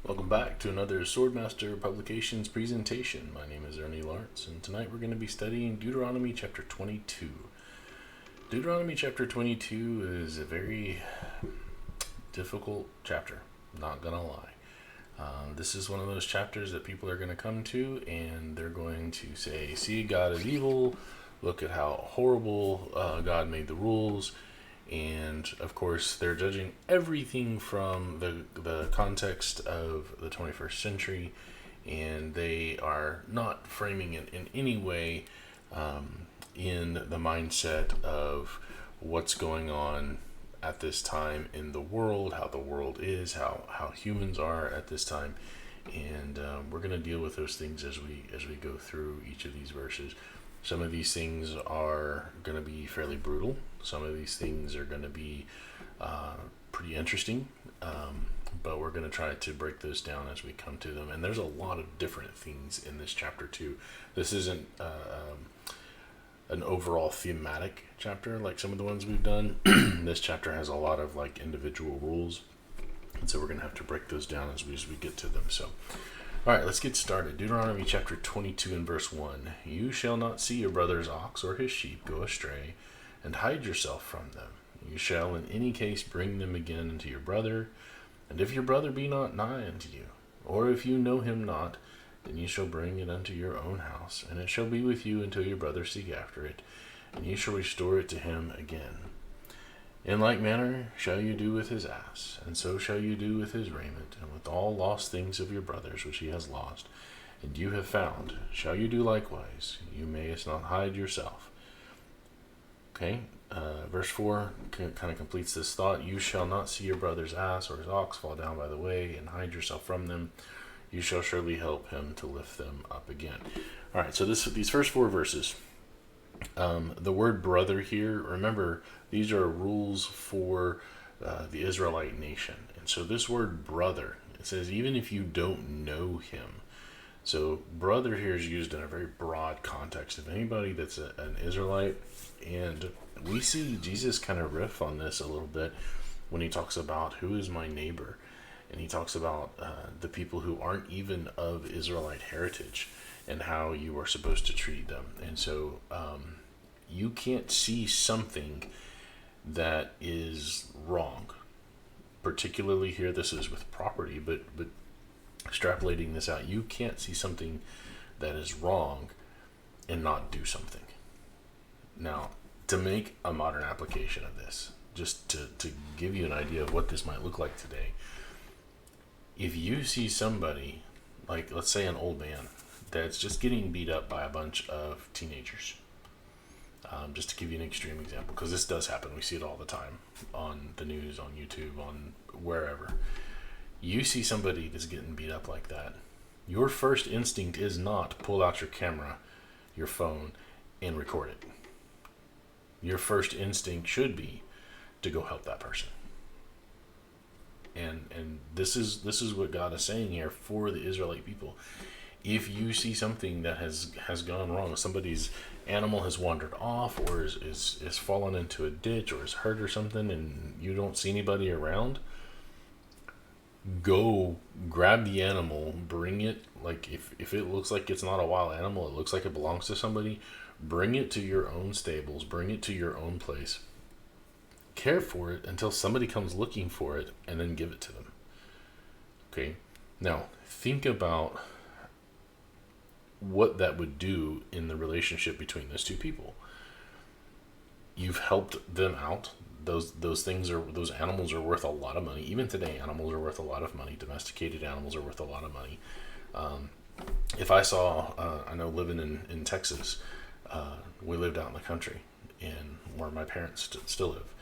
Welcome back to another Swordmaster Publications presentation. My name is Ernie Lawrence, and tonight we're going to be studying Deuteronomy chapter 22. Deuteronomy chapter 22 is a very difficult chapter, not going to lie. This is one of those chapters that people are going to come to and they're going to say, see, God is evil, look at how horrible God made the rules. And of course, they're judging everything from the context of the 21st century, and they are not framing it in any way in the mindset of what's going on at this time in the world, how the world is, how humans are at this time. And we're going to deal with those things as we go through each of these verses. Some of these things are going to be fairly brutal. Some of these things are going to be pretty interesting, but we're going to try to break those down as we come to them. And there's a lot of different things in this chapter too. This isn't an overall thematic chapter like some of the ones we've done. This chapter has a lot of like individual rules, and so we're going to have to break those down as we get to them. So all right, let's get started. Deuteronomy chapter 22 and verse 1. You shall not see your brother's ox or his sheep go astray, and hide yourself from them. You shall in any case bring them again unto your brother. And if your brother be not nigh unto you, or if you know him not, then you shall bring it unto your own house, and it shall be with you until your brother seek after it, and you shall restore it to him again. In like manner shall you do with his ass, and so shall you do with his raiment, and with all lost things of your brothers which he has lost, and you have found, shall you do likewise. You mayest not hide yourself. Okay, verse 4 kind of completes this thought. You shall not see your brother's ass or his ox fall down by the way, and hide yourself from them. You shall surely help him to lift them up again. All right, so these first four verses. The word brother here, remember, these are rules for the Israelite nation. And so this word brother, it says even if you don't know him. So brother here is used in a very broad context of anybody that's an Israelite. And we see Jesus kind of riff on this a little bit when he talks about who is my neighbor. And he talks about the people who aren't even of Israelite heritage and how you are supposed to treat them. And so you can't see something that is wrong. Particularly here, this is with property, but extrapolating this out, you can't see something that is wrong and not do something. Now, to make a modern application of this, just to give you an idea of what this might look like today, if you see somebody, like let's say an old man, that's just getting beat up by a bunch of teenagers, just to give you an extreme example, because this does happen. We see it all the time on the news, on YouTube, on wherever. You see somebody that's getting beat up like that. Your first instinct is not pull out your camera, your phone, and record it. Your first instinct should be to go help that person. And this is what God is saying here for the Israelite people. If you see something that has gone wrong, somebody's animal has wandered off or is fallen into a ditch or is hurt or something, and you don't see anybody around, go grab the animal, bring it. Like if it looks like it's not a wild animal, it looks like it belongs to somebody, bring it to your own stables, bring it to your own place. Care for it until somebody comes looking for it, and then give it to them. Okay, now think about what that would do in the relationship between those two people. You've helped them out. Those animals are worth a lot of money. Even today, animals are worth a lot of money. Domesticated animals are worth a lot of money. If I saw, I know living in Texas, we lived out in the country, and where my parents still live.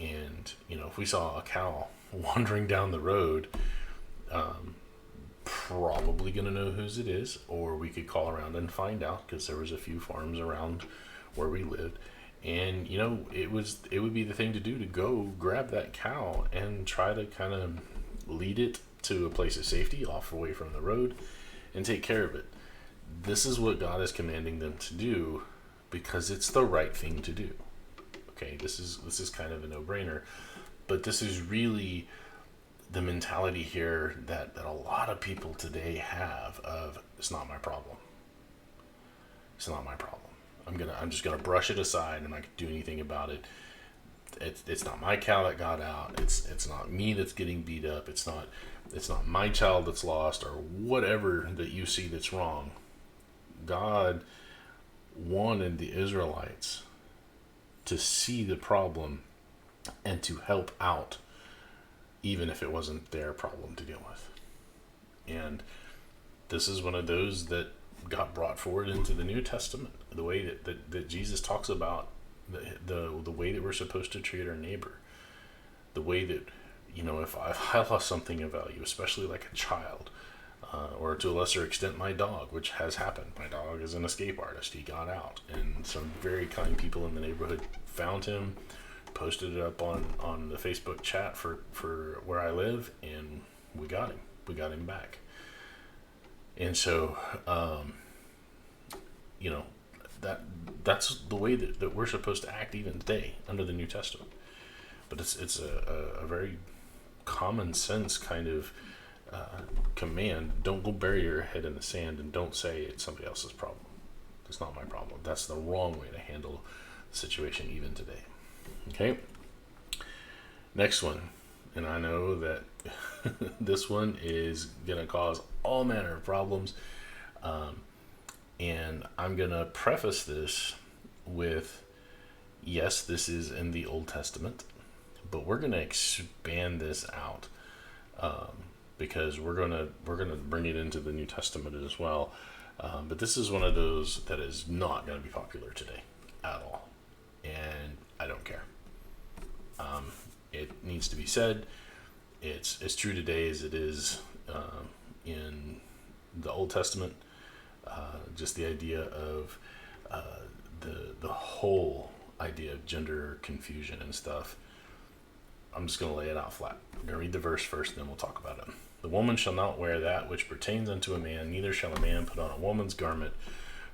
And, if we saw a cow wandering down the road, probably going to know whose it is, or we could call around and find out, because there was a few farms around where we lived. And, it would be the thing to do to go grab that cow and try to kind of lead it to a place of safety, off away from the road, and take care of it. This is what God is commanding them to do because it's the right thing to do. Okay, this is kind of a no-brainer, but this is really the mentality here that a lot of people today have of, it's not my problem. It's not my problem. I'm just gonna brush it aside and not do anything about it. It's not my cow that got out. It's not me that's getting beat up. It's not my child that's lost, or whatever that you see that's wrong. God wanted the Israelites to see the problem and to help out, even if it wasn't their problem to deal with. And this is one of those that got brought forward into the New Testament, the way that Jesus talks about the way that we're supposed to treat our neighbor, the way that, if I lost something of value, especially like a child, or to a lesser extent my dog, which has happened. My dog is an escape artist. He got out, and some very kind people in the neighborhood found him, posted it up on the Facebook chat for where I live, and we got him back. And so that's the way that we're supposed to act even today under the New Testament. But it's a very common sense kind of command. Don't go bury your head in the sand, and don't say it's somebody else's problem. It's not my problem. That's the wrong way to handle the situation even today. Okay? Next one. And I know that this one is going to cause all manner of problems. And I'm going to preface this with, yes, this is in the Old Testament, but we're going to expand this out, because we're going to bring it into the New Testament as well. But this is one of those that is not going to be popular today at all. And I don't care. It needs to be said. It's as true today as it is in the Old Testament. Just the idea of the whole idea of gender confusion and stuff. I'm just going to lay it out flat. I'm going to read the verse first, and then we'll talk about it. The woman shall not wear that which pertains unto a man, neither shall a man put on a woman's garment,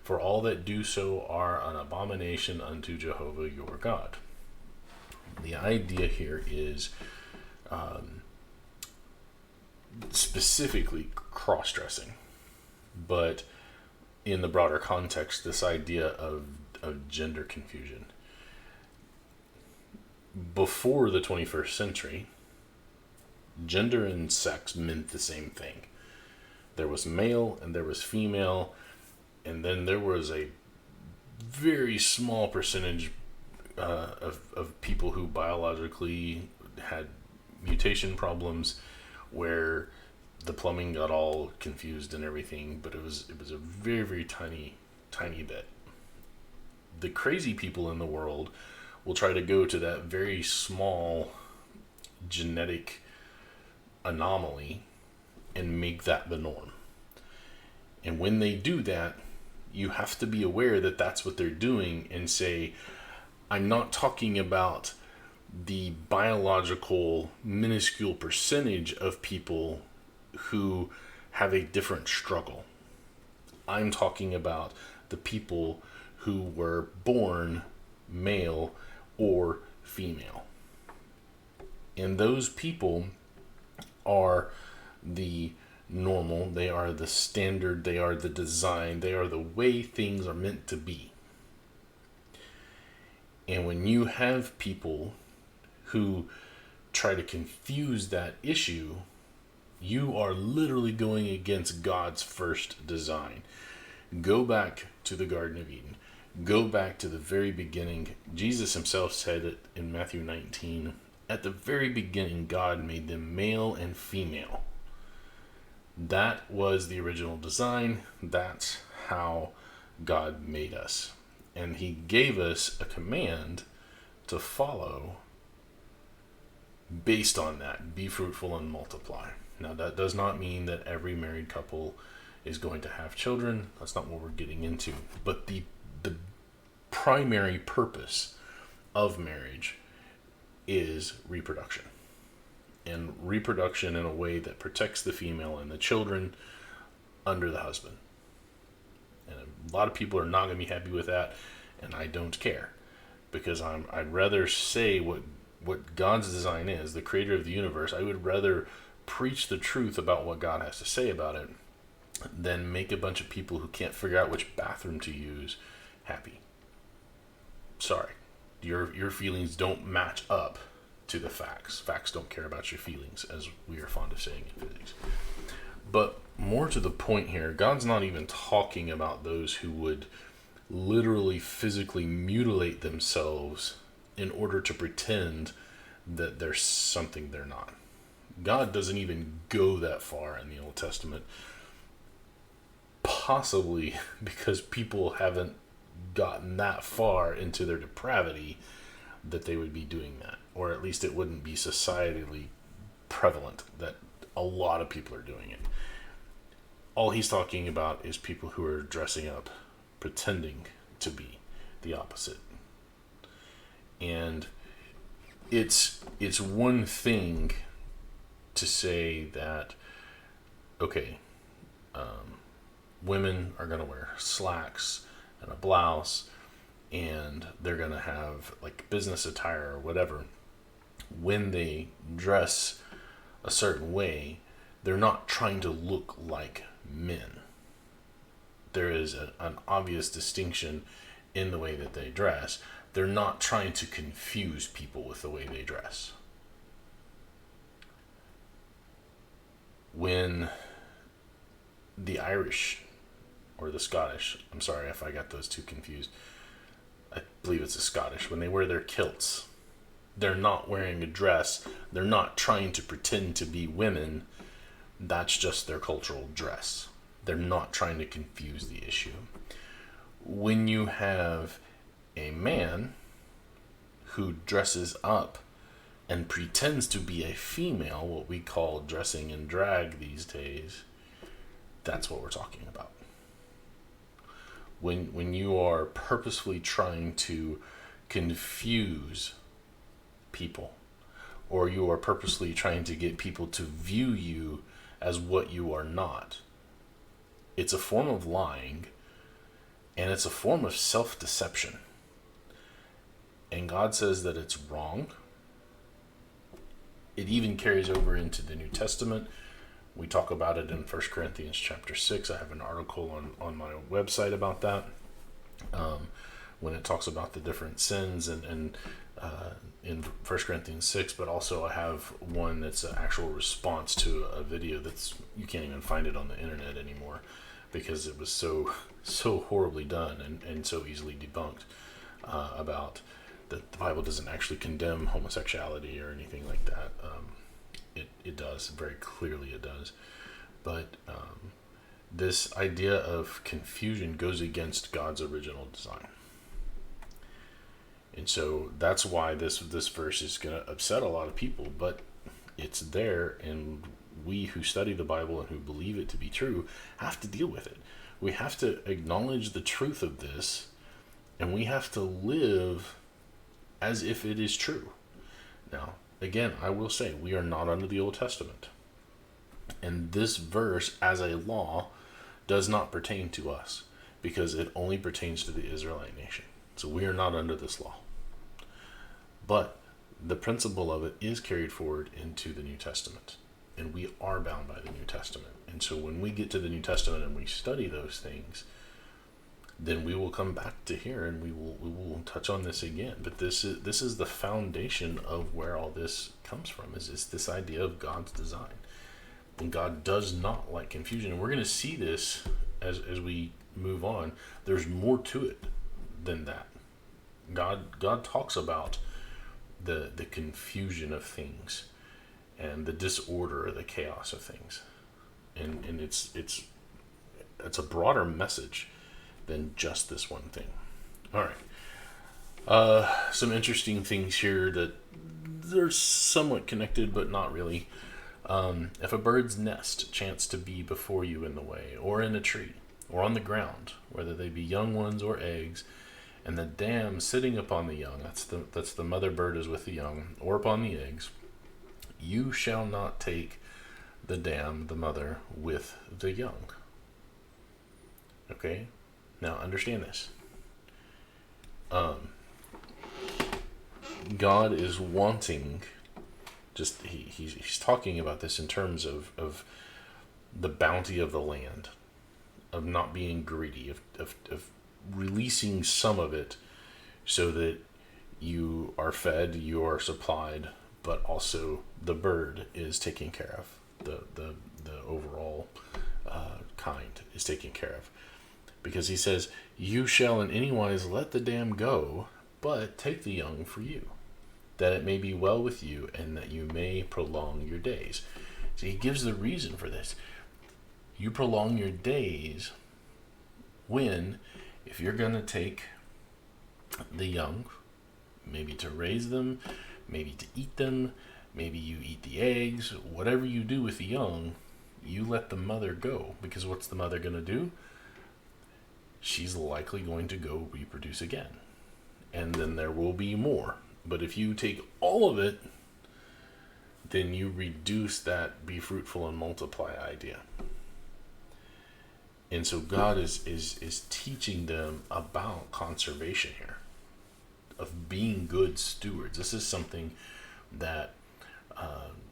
for all that do so are an abomination unto Jehovah your God. The idea here is specifically cross-dressing, but in the broader context, this idea of gender confusion. Before the 21st century, gender and sex meant the same thing. There was male and there was female, and then there was a very small percentage of people who biologically had mutation problems, where the plumbing got all confused and everything, but it was a very, very tiny bit. The crazy people in the world will try to go to that very small genetic anomaly and make that the norm. And when they do that, you have to be aware that that's what they're doing, and say, I'm not talking about the biological minuscule percentage of people who have a different struggle. I'm talking about the people who were born male or female. And those people are the normal, they are the standard, they are the design, they are the way things are meant to be. And when you have people who try to confuse that issue, you are literally going against God's first design. Go back to the Garden of Eden. Go back to the very beginning. Jesus himself said it in Matthew 19. At the very beginning, God made them male and female. That was the original design. That's how God made us. And he gave us a command to follow based on that. Be fruitful and multiply. Now, that does not mean that every married couple is going to have children. That's not what we're getting into. But the primary purpose of marriage is reproduction. And reproduction in a way that protects the female and the children under the husband. And a lot of people are not going to be happy with that, and I don't care. Because I'd rather say what God's design is, the creator of the universe. I would rather preach the truth about what God has to say about it than make a bunch of people who can't figure out which bathroom to use happy. Sorry. Your feelings don't match up to the facts. Facts don't care about your feelings, as we are fond of saying in physics. But more to the point here, God's not even talking about those who would literally physically mutilate themselves in order to pretend that they're something they're not. God doesn't even go that far in the Old Testament, possibly because people haven't gotten that far into their depravity that they would be doing that, or at least it wouldn't be societally prevalent that a lot of people are doing it. All he's talking about is people who are dressing up, pretending to be the opposite. And it's one thing to say that, okay, women are going to wear slacks and a blouse, and they're going to have like business attire or whatever. When they dress a certain way, they're not trying to look like men. There is an obvious distinction in the way that they dress. They're not trying to confuse people with the way they dress. When the Irish or the Scottish, I'm sorry if I got those two confused, I believe it's the Scottish, when they wear their kilts, they're not wearing a dress, they're not trying to pretend to be women, that's just their cultural dress. They're not trying to confuse the issue. When you have a man who dresses up and pretends to be a female, what we call dressing in drag these days, that's what we're talking about. When you are purposefully trying to confuse people, or you are purposely trying to get people to view you as what you are not, it's a form of lying, and it's a form of self-deception. And God says that it's wrong. It even carries over into the New Testament. We talk about it in 1 Corinthians chapter 6. I have an article on my website about that. When it talks about the different sins and in 1 Corinthians 6, but also I have one that's an actual response to a video that's, you can't even find it on the internet anymore because it was so horribly done and so easily debunked, about that the Bible doesn't actually condemn homosexuality or anything like that. It does, very clearly it does. But this idea of confusion goes against God's original design. And so that's why this verse is going to upset a lot of people, but it's there, and we who study the Bible and who believe it to be true have to deal with it. We have to acknowledge the truth of this, and we have to live as if it is true. Now, again, I will say, we are not under the Old Testament. And this verse, as a law, does not pertain to us, because it only pertains to the Israelite nation. So we are not under this law. But the principle of it is carried forward into the New Testament. And we are bound by the New Testament. And so when we get to the New Testament and we study those things, then we will come back to here and we will touch on this again. But this is the foundation of where all this comes from, is this idea of God's design. And God does not like confusion. And we're going to see this as we move on. There's more to it than that. God talks about the confusion of things and the disorder or the chaos of things. And it's a broader message than just this one thing. All right. Some interesting things here that they're somewhat connected, but not really. If a bird's nest chanced to be before you in the way, or in a tree, or on the ground, whether they be young ones or eggs, and the dam sitting upon the young, that's the mother bird is with the young, or upon the eggs, you shall not take the dam, the mother, with the young. Okay? Now, understand this. God is wanting Just he's talking about this in terms of the bounty of the land, of not being greedy, of releasing some of it so that you are fed, you are supplied, but also the bird is taken care of. The overall kind is taken care of. Because he says, you shall in any wise let the dam go, but take the young for you, that it may be well with you, and that you may prolong your days. So he gives the reason for this. You prolong your days when, if you're going to take the young, maybe to raise them, maybe to eat them, maybe you eat the eggs, whatever you do with the young, you let the mother go. Because what's the mother going to do? She's likely going to go reproduce again. And then there will be more. But if you take all of it, then you reduce that be fruitful and multiply idea. And so God is teaching them about conservation here, of being good stewards. This is something that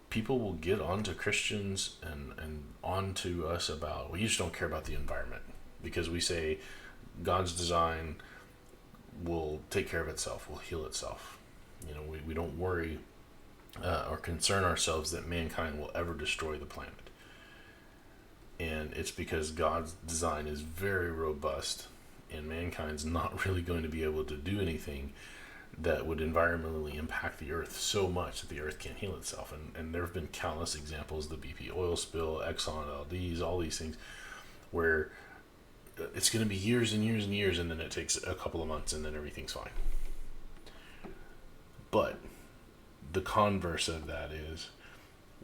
people will get onto Christians and onto us about, well, you just don't care about the environment. Because we say God's design will take care of itself, will heal itself. We don't worry or concern ourselves that mankind will ever destroy the planet. And it's because God's design is very robust, and mankind's not really going to be able to do anything that would environmentally impact the earth so much that the earth can't heal itself. And there have been countless examples, the BP oil spill, Exxon, LDs, all these things, where it's going to be years and years and years, and then it takes a couple of months, and then everything's fine. But the converse of that is,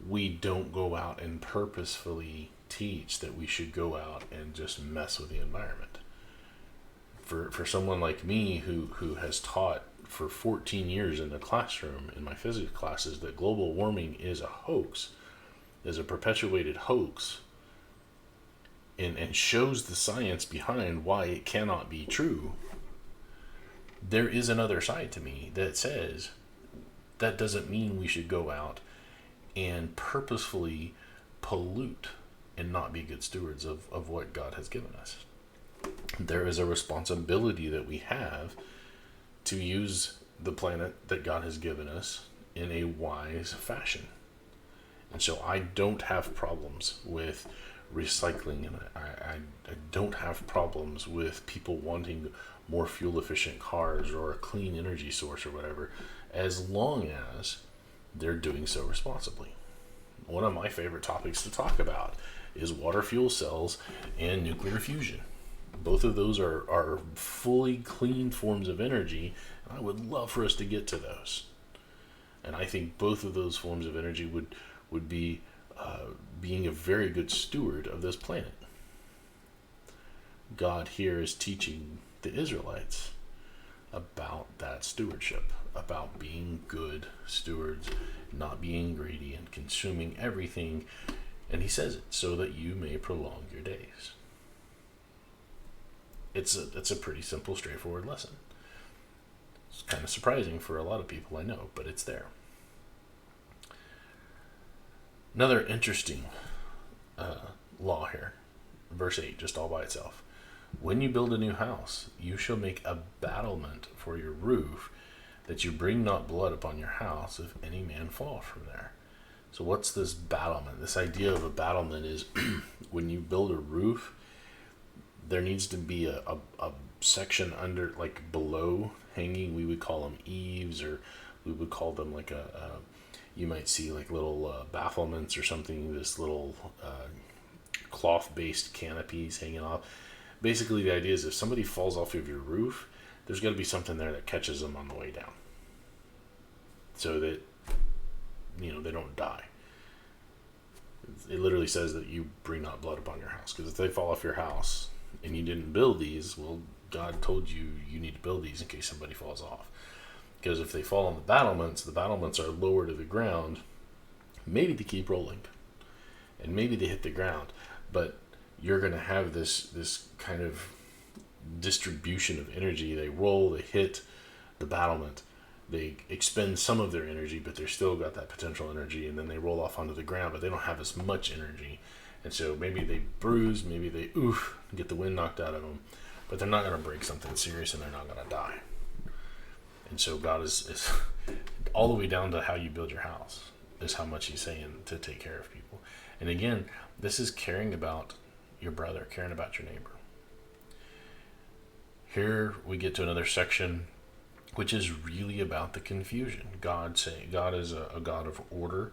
we don't go out and purposefully teach that we should go out and just mess with the environment. For someone like me who has taught for 14 years in the classroom in my physics classes that global warming is a hoax, is a perpetuated hoax, and shows the science behind why it cannot be true, there is another side to me that says that doesn't mean we should go out and purposefully pollute and not be good stewards of what God has given us. There is a responsibility that we have to use the planet that God has given us in a wise fashion. And so I don't have problems with recycling, and I don't have problems with people wanting more fuel efficient cars or a clean energy source or whatever, as long as they're doing so responsibly. One of my favorite topics to talk about is water fuel cells and nuclear fusion. Both of those are fully clean forms of energy, and I would love for us to get to those. And I think both of those forms of energy would be being a very good steward of this planet. God here is teaching the Israelites about that stewardship, about being good stewards, not being greedy and consuming everything. And he says it so that you may prolong your days. It's a pretty simple, straightforward lesson. It's kind of surprising for a lot of people, I know, but it's there. Another interesting law here, verse 8, just all by itself. When you build a new house, you shall make a battlement for your roof, that you bring not blood upon your house, if any man fall from there. So what's this battlement? This idea of a battlement is when you build a roof, there needs to be a section under, like below hanging. We would call them eaves, or we would call them like you might see like little bafflements or something, this little cloth-based canopies hanging off. Basically, the idea is if somebody falls off of your roof, there's got to be something there that catches them on the way down, so that they don't die. It literally says that you bring not blood upon your house, because if they fall off your house and you didn't build these, well, God told you need to build these in case somebody falls off. Because if they fall on the battlements are lower to the ground, maybe to keep rolling, and maybe they hit the ground, but you're going to have this kind of distribution of energy. They roll, they hit the battlement, they expend some of their energy, but they're still got that potential energy, and then they roll off onto the ground, but they don't have as much energy. And so maybe they bruise, maybe they get the wind knocked out of them, but they're not going to break something serious, and they're not going to die. And so God is all the way down to how you build your house is how much he's saying to take care of people. And again, this is caring about your brother, caring about your neighbor. Here we get to another section, which is really about the confusion. God is a God of order,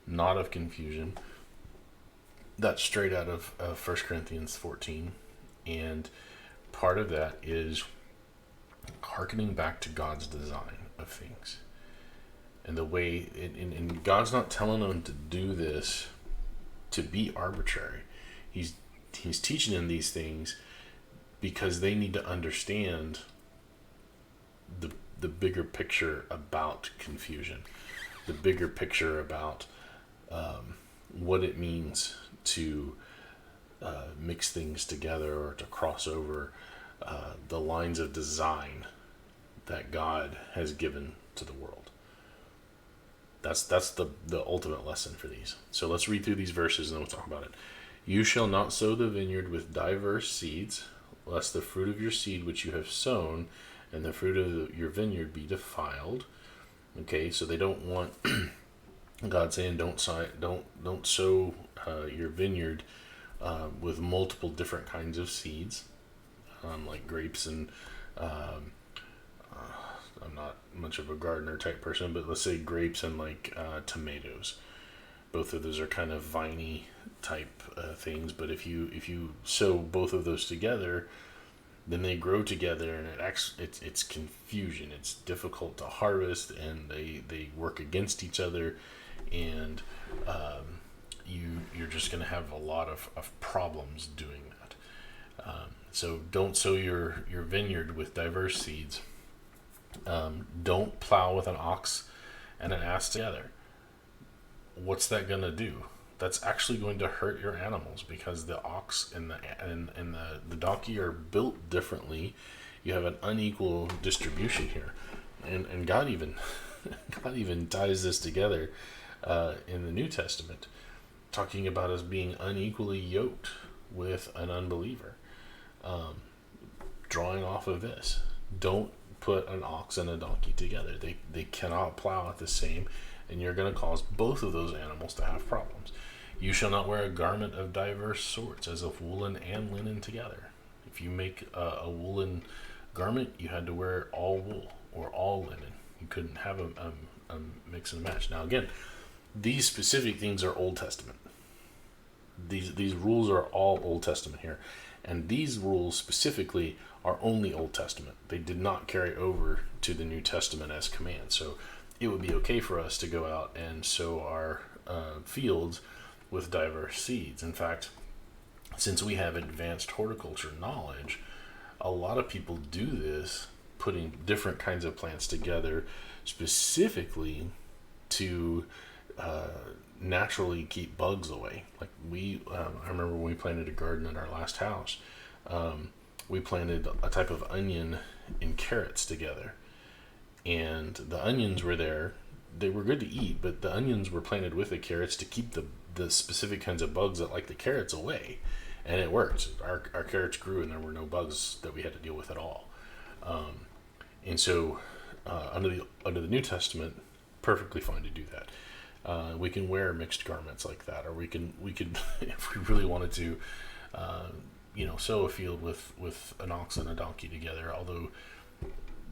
not of confusion. That's straight out of 1 Corinthians 14. And part of that is hearkening back to God's design of things. And the way, and God's not telling them to do this to be arbitrary. He's teaching them these things because they need to understand the bigger picture about confusion, the bigger picture about what it means to mix things together or to cross over the lines of design that God has given to the world. That's the ultimate lesson for these. So let's read through these verses and then we'll talk about it. You shall not sow the vineyard with diverse seeds, lest the fruit of your seed which you have sown and the fruit of your vineyard be defiled. Okay, so they don't want God saying don't sow your vineyard with multiple different kinds of seeds, like grapes and I'm not much of a gardener type person, but let's say grapes and like tomatoes. Both of those are kind of viney type things, but if you sow both of those together, then they grow together, and it's confusion. It's difficult to harvest, and they work against each other, and you're just going to have a lot of problems doing that. So don't sow your vineyard with diverse seeds. Don't plow with an ox and an ass together. What's that going to do? That's actually going to hurt your animals, because the ox and the donkey are built differently. You have an unequal distribution here, and God even ties this together in the New Testament, talking about us being unequally yoked with an unbeliever. Drawing off of this, don't put an ox and a donkey together. They cannot plow at the same, and you're going to cause both of those animals to have problems. You shall not wear a garment of diverse sorts, as of woolen and linen together. If you make a woolen garment, you had to wear all wool or all linen. You couldn't have a mix and match. Now again, these specific things are Old Testament. These rules are all Old Testament here. And these rules specifically are only Old Testament. They did not carry over to the New Testament as commands. So it would be okay for us to go out and sow our fields with diverse seeds. In fact, since we have advanced horticulture knowledge, a lot of people do this, putting different kinds of plants together specifically to naturally keep bugs away. Like I remember when we planted a garden at our last house, we planted a type of onion and carrots together, and the onions were there. They were good to eat, but the onions were planted with the carrots to keep the specific kinds of bugs that like the carrots away, and it worked. Our carrots grew, and there were no bugs that we had to deal with at all. And so under the New Testament, perfectly fine to do that. We can wear mixed garments like that, or we could if we really wanted to sow a field with an ox and a donkey together, although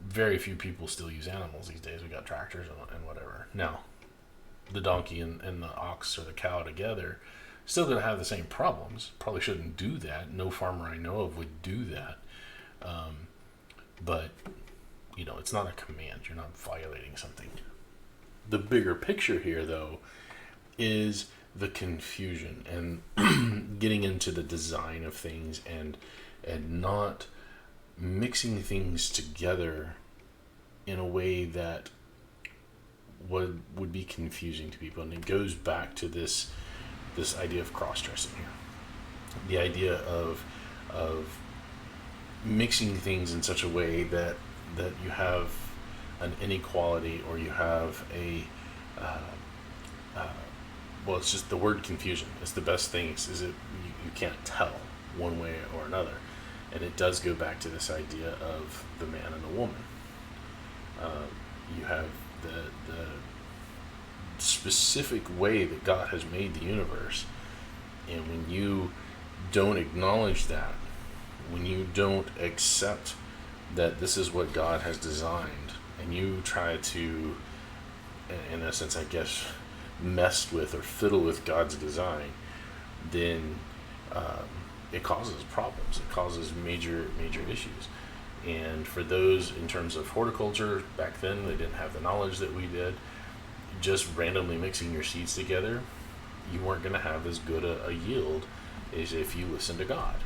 very few people still use animals these days. We got tractors and whatever. Now, the donkey and the ox or the cow together still going to have the same problems. Probably shouldn't do that. No farmer I know of would do that. But it's not a command. You're not violating something. The bigger picture here, though, is the confusion and getting into the design of things and not mixing things together in a way that would be confusing to people. And it goes back to this idea of cross-dressing here. The idea of mixing things in such a way that you have an inequality, or you have a well, it's just the word confusion. It's the best thing. Is it you can't tell one way or another, and it does go back to this idea of the man and the woman. You have the specific way that God has made the universe, and when you don't acknowledge that, when you don't accept that this is what God has designed, and you try to, in essence, I guess, mess with or fiddle with God's design, then it causes problems. It causes major issues. And for those, in terms of horticulture, back then they didn't have the knowledge that we did. Just randomly mixing your seeds together, you weren't going to have as good a yield as if you listen to God.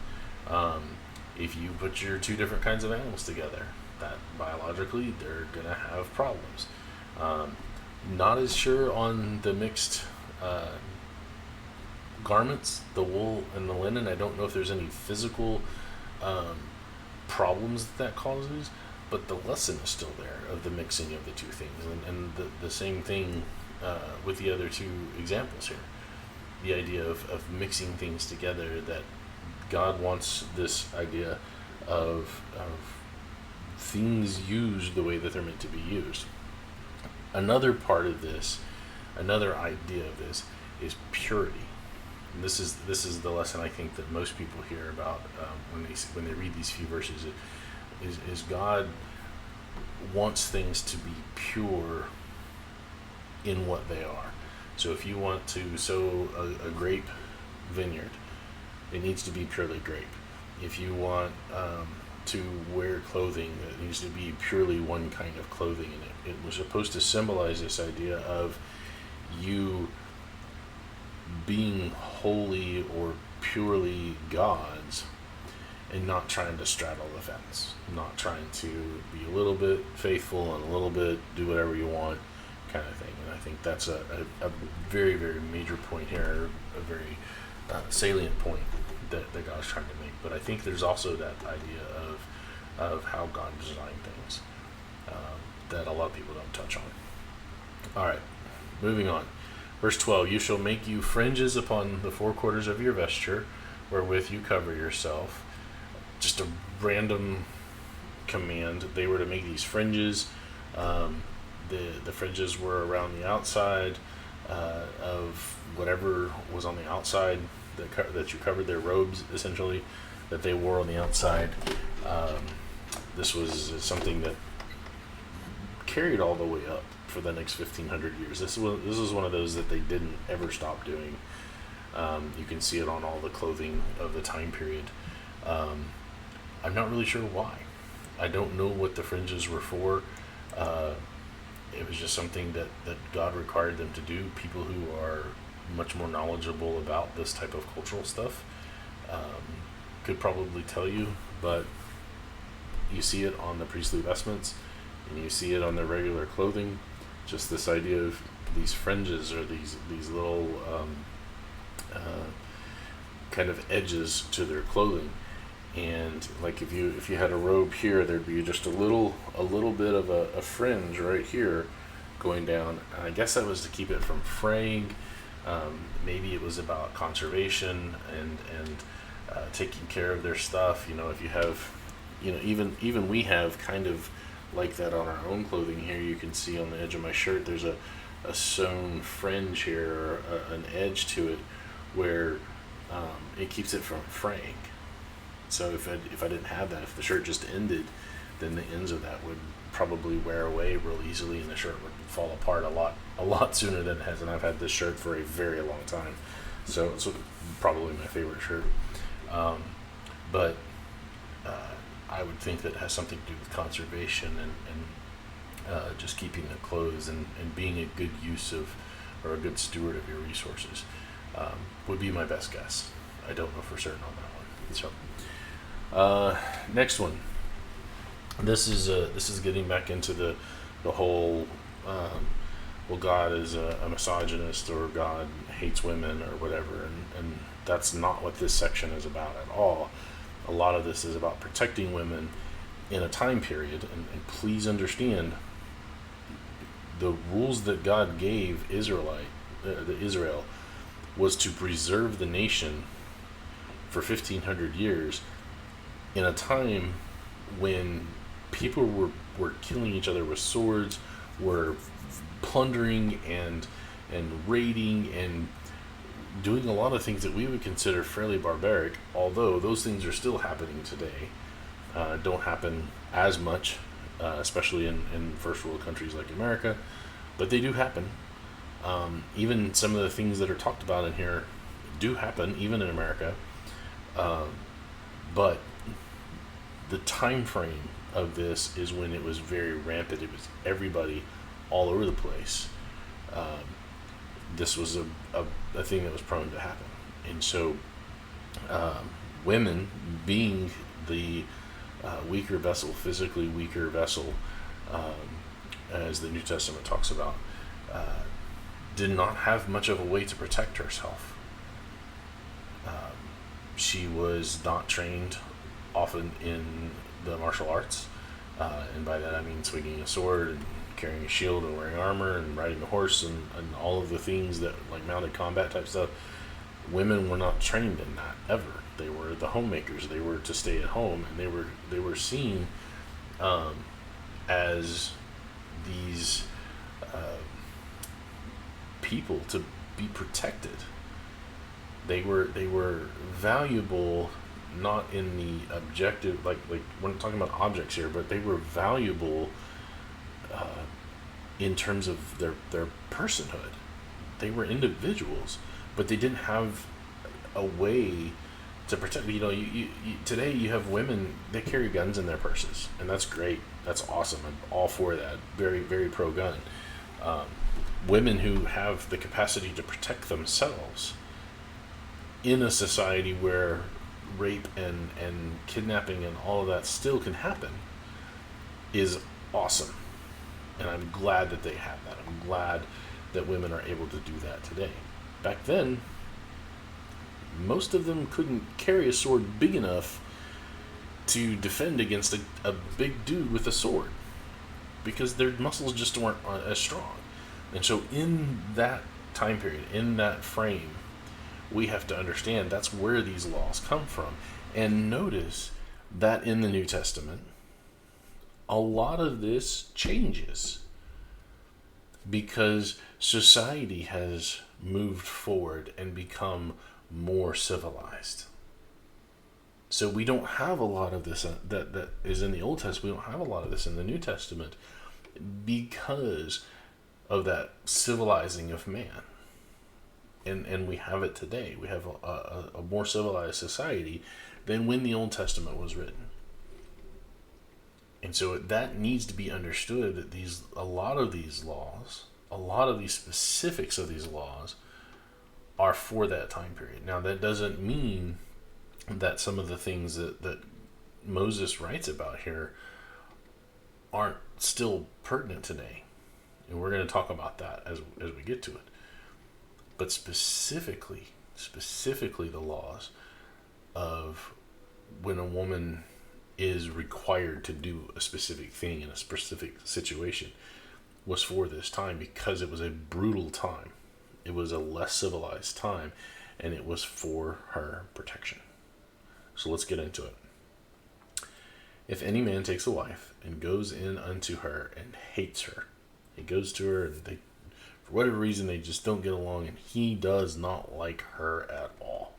If you put your two different kinds of animals together, that biologically they're going to have problems. Not as sure on the mixed garments, the wool and the linen. I don't know if there's any physical problems that causes, but the lesson is still there of the mixing of the two things. And the same thing with the other two examples here. The idea of mixing things together, that God wants this idea of things used the way that they're meant to be used. Another part of this, another idea of this, is purity. And this is the lesson I think that most people hear about when they read these few verses. Is God wants things to be pure in what they are. So if you want to sow a grape vineyard, it needs to be purely grape. If you want to wear clothing, it needs to be purely one kind of clothing. And it was supposed to symbolize this idea of you being holy or purely God's, and not trying to straddle the fence, not trying to be a little bit faithful and a little bit do whatever you want kind of thing. And I think that's a very, very major point here, a very salient point that God's trying to make. But I think there's also that idea of how God designed things that a lot of people don't touch on. All right, moving on. Verse 12, you shall make you fringes upon the four quarters of your vesture, wherewith you cover yourself. Just a random command. They were to make these fringes. The fringes were around the outside of whatever was on the outside that you covered, their robes, essentially, that they wore on the outside. This was something that carried all the way up for the next 1,500 years. This was one of those that they didn't ever stop doing. You can see it on all the clothing of the time period. I'm not really sure why. I don't know what the fringes were for. It was just something that God required them to do. People who are much more knowledgeable about this type of cultural stuff could probably tell you, but you see it on the priestly vestments, and you see it on their regular clothing. Just this idea of these fringes, or these little kind of edges to their clothing. And like if you had a robe here, there'd be just a little bit of a fringe right here going down. And I guess that was to keep it from fraying. Maybe it was about conservation and taking care of their stuff. If you have, even we have kind of like that on our own clothing here. You can see on the edge of my shirt there's a sewn fringe here, or an edge to it, where it keeps it from fraying. So if I didn't have that, if the shirt just ended, then the ends of that would probably wear away real easily, and the shirt would fall apart a lot sooner than it has. And I've had this shirt for a very long time, so it's probably my favorite shirt. But I would think that it has something to do with conservation and just keeping the clothes and being a good use of, or a good steward of your resources, would be my best guess. I don't know for certain on that one. So next one. This is getting back into the whole well, God is a misogynist, or God hates women, or whatever, and that's not what this section is about at all. A lot of this is about protecting women in a time period, and please understand, the rules that God gave Israel was to preserve the nation for 1,500 years in a time when people were killing each other with swords, were plundering and raiding and doing a lot of things that we would consider fairly barbaric, although those things are still happening today. Don't happen as much, especially in first world countries like America, but they do happen. Even some of the things that are talked about in here do happen, even in America. But the time frame of this is when it was very rampant. It was everybody all over the place. This was a thing that was prone to happen. And so women, being the weaker vessel, physically weaker vessel, as the New Testament talks about, did not have much of a way to protect herself. She was not trained often in the martial arts, and by that I mean swinging a sword and carrying a shield and wearing armor and riding a horse and all of the things that, like, mounted combat type stuff. Women were not trained in that ever. They were the homemakers. They were to stay at home, and they were seen as these people to be protected. They were valuable, not in the objective, like we're not talking about objects here, but they were valuable in terms of their personhood. They were individuals, but they didn't have a way to protect. You today you have women, they carry guns in their purses, and that's great. That's awesome. I'm all for that. Very, very pro gun. Women who have the capacity to protect themselves in a society where rape and kidnapping and all of that still can happen is awesome. And I'm glad that they have that. I'm glad that women are able to do that today. Back then, most of them couldn't carry a sword big enough to defend against a big dude with a sword, because their muscles just weren't as strong. And so in that time period, in that frame, we have to understand that's where these laws come from. And notice that in the New Testament, a lot of this changes because society has moved forward and become more civilized. So we don't have a lot of this that is in the Old Testament. We don't have a lot of this in the New Testament because of that civilizing of man. And we have it today. We have a more civilized society than when the Old Testament was written. And so that needs to be understood, that a lot of these laws, a lot of these specifics of these laws are for that time period. Now, that doesn't mean that some of the things that Moses writes about here aren't still pertinent today. And we're going to talk about that as we get to it. But specifically the laws of when a woman is required to do a specific thing in a specific situation was for this time, because it was a brutal time. It was a less civilized time, and it was for her protection. So let's get into it. If any man takes a wife and goes in unto her and hates her, he goes to her and for whatever reason they just don't get along, and he does not like her at all,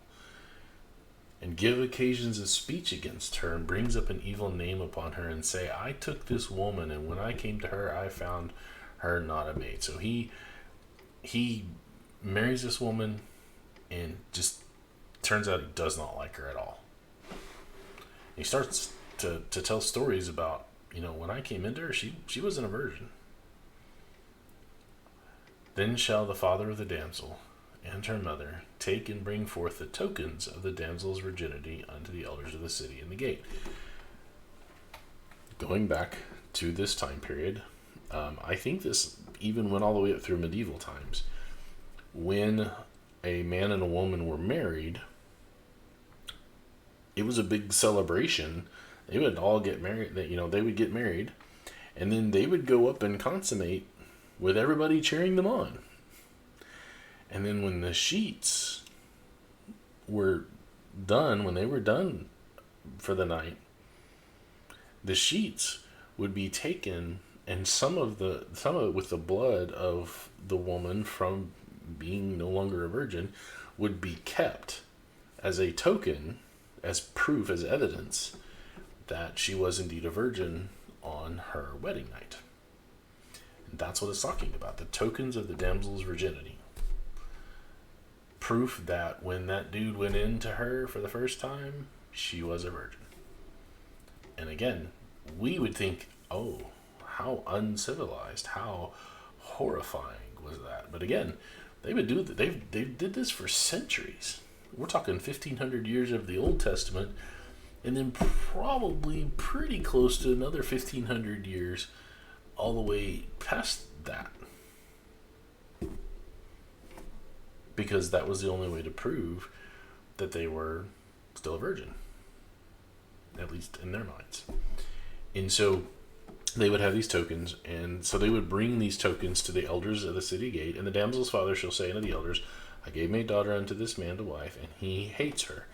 and give occasions of speech against her, and brings up an evil name upon her, and say, I took this woman, and when I came to her, I found her not a maid. So he marries this woman, and just turns out he does not like her at all. He starts to tell stories about, when I came into her, she wasn't a virgin. Then shall the father of the damsel and her mother take and bring forth the tokens of the damsel's virginity unto the elders of the city in the gate. Going back to this time period, I think this even went all the way up through medieval times. When a man and a woman were married, it was a big celebration. They would all get married. They would get married, and then they would go up and consummate with everybody cheering them on. And then when the sheets were done, when they were done for the night, the sheets would be taken, and some of it with the blood of the woman from being no longer a virgin would be kept as a token, as proof, as evidence that she was indeed a virgin on her wedding night. And that's what it's talking about, the tokens of the damsel's virginity. Proof that when that dude went into her for the first time, she was a virgin. And again, we would think, oh, how uncivilized, how horrifying was that? But again, they did this for centuries. We're talking 1,500 years of the Old Testament, and then probably pretty close to another 1,500 years all the way past that. Because that was the only way to prove that they were still a virgin, at least in their minds. And so they would have these tokens, and so they would bring these tokens to the elders of the city gate. And the damsel's father shall say unto the elders, I gave my daughter unto this man to wife, and he hates her.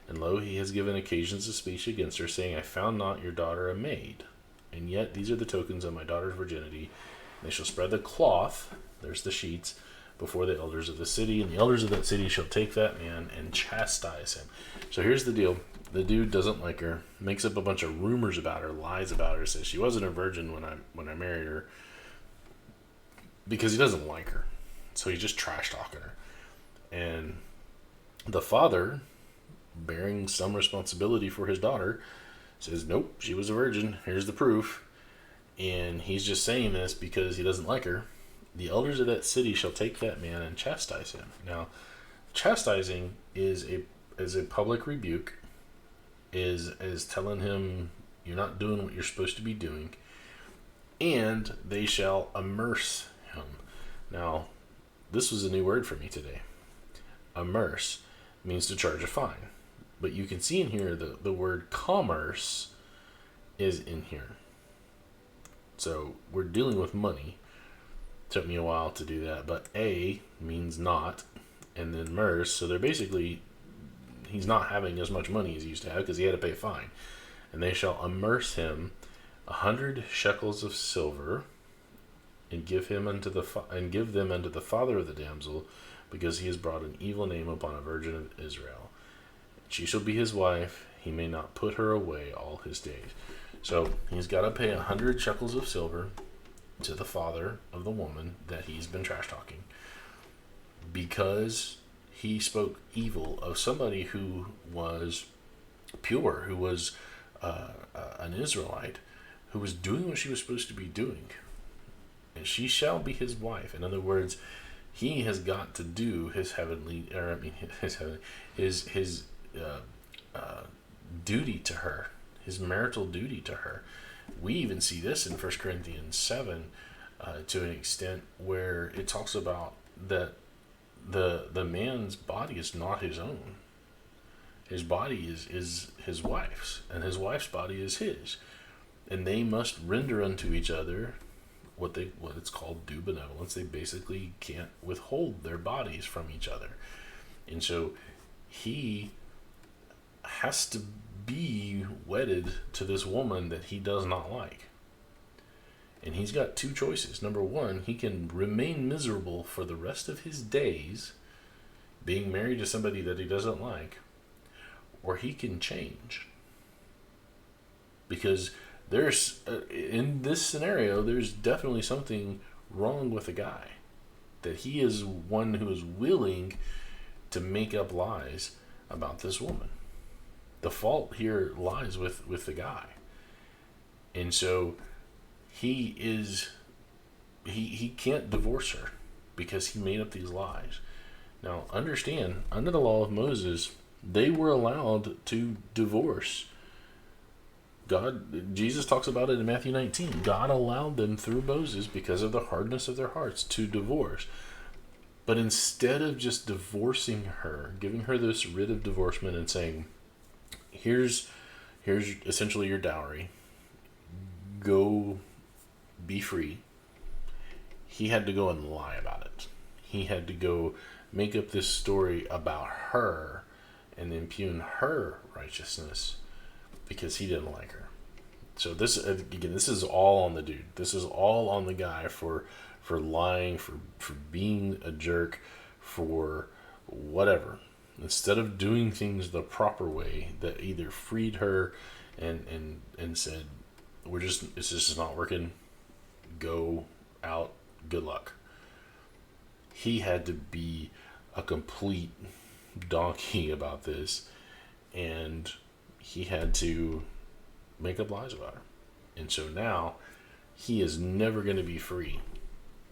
And lo, he has given occasions of speech against her, saying, I found not your daughter a maid. And yet these are the tokens of my daughter's virginity. And they shall spread the cloth, there's the sheets, before the elders of the city, and the elders of that city shall take that man and chastise him. So here's the deal. The dude doesn't like her, makes up a bunch of rumors about her, lies about her, says she wasn't a virgin when I married her, because he doesn't like her. So he's just trash talking her. And the father, bearing some responsibility for his daughter, says, nope, she was a virgin. Here's the proof. And he's just saying this because he doesn't like her. The elders of that city shall take that man and chastise him. Now, chastising is a public rebuke, is telling him you're not doing what you're supposed to be doing, and they shall immerse him. Now, this was a new word for me today. Immerse means to charge a fine. But you can see in here the word commerce is in here. So we're dealing with money. Took me a while to do that, but A means not, and then merce. So they're basically, he's not having as much money as he used to have because he had to pay a fine. And they shall immerse him 100 shekels of silver, and give them unto the father of the damsel, because he has brought an evil name upon a virgin of Israel. She shall be his wife; he may not put her away all his days. So he's got to pay 100 shekels of silver to the father of the woman that he's been trash talking, because he spoke evil of somebody who was pure, who was an Israelite, who was doing what she was supposed to be doing. And she shall be his wife. In other words, he has got to do his duty to her, his marital duty to her. We even see this in 1 Corinthians 7 to an extent where it talks about that the man's body is not his own. His body is his wife's, and his wife's body is his. And they must render unto each other what it's called due benevolence. They basically can't withhold their bodies from each other. And so he has to be wedded to this woman that he does not like. And he's got two choices. Number one, he can remain miserable for the rest of his days being married to somebody that he doesn't like, or he can change. Because there's, in this scenario, there's definitely something wrong with the guy. That he is one who is willing to make up lies about this woman. The fault here lies with the guy. And so he can't divorce her because he made up these lies. Now understand, under the law of Moses, they were allowed to divorce. Jesus talks about it in Matthew 19. God allowed them through Moses, because of the hardness of their hearts, to divorce. But instead of just divorcing her, giving her this writ of divorcement and saying, here's essentially your dowry, go be free, he had to go and lie about it. He had to go make up this story about her and impugn her righteousness because he didn't like her. So this, again, this is all on the dude. This is all on the guy for lying, for being a jerk, for whatever. Instead of doing things the proper way that either freed her and said, it's just not working, go out, good luck. He had to be a complete donkey about this, and he had to make up lies about her. And so now he is never going to be free